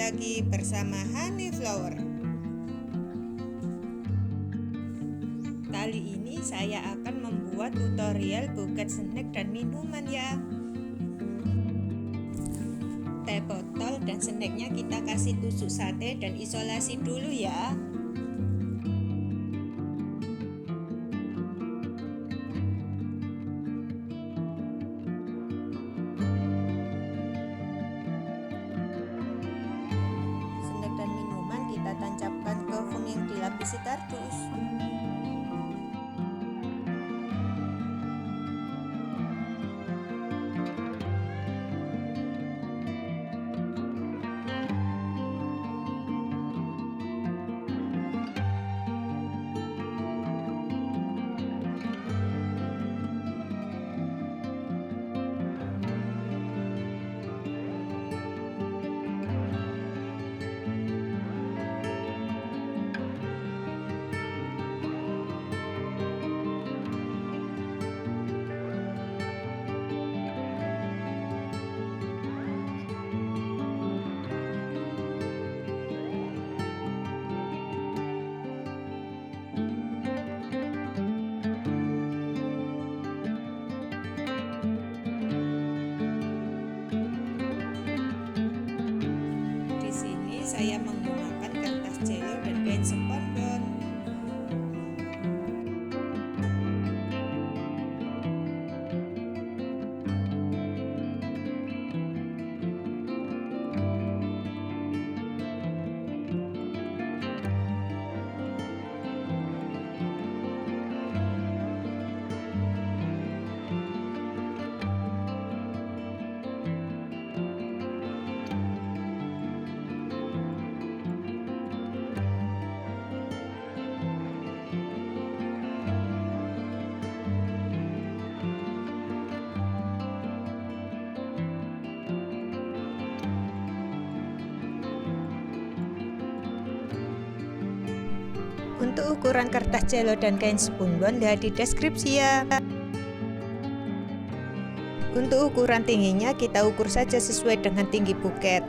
lagi bersama Honey Flower. Kali ini saya akan membuat tutorial buket snack dan minuman ya. Teh botol dan snacknya kita kasih tusuk sate dan isolasi dulu ya. Snack dan minuman kita tancapkan ke foam yang dilapisi kardus. Saya menggunakan kertas cello dan kain spanduk. Untuk ukuran kertas cello dan kain spunbon lihat di deskripsi ya. Untuk ukuran tingginya kita ukur saja sesuai dengan tinggi buket.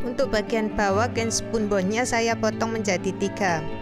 Untuk bagian bawah kain spunbonnya saya potong menjadi 3.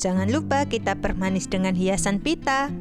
Jangan lupa kita permanis dengan hiasan pita.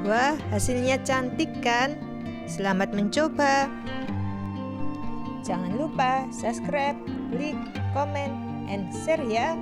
Wah, hasilnya cantik kan? Selamat mencoba. Jangan lupa subscribe, like, comment, and share ya.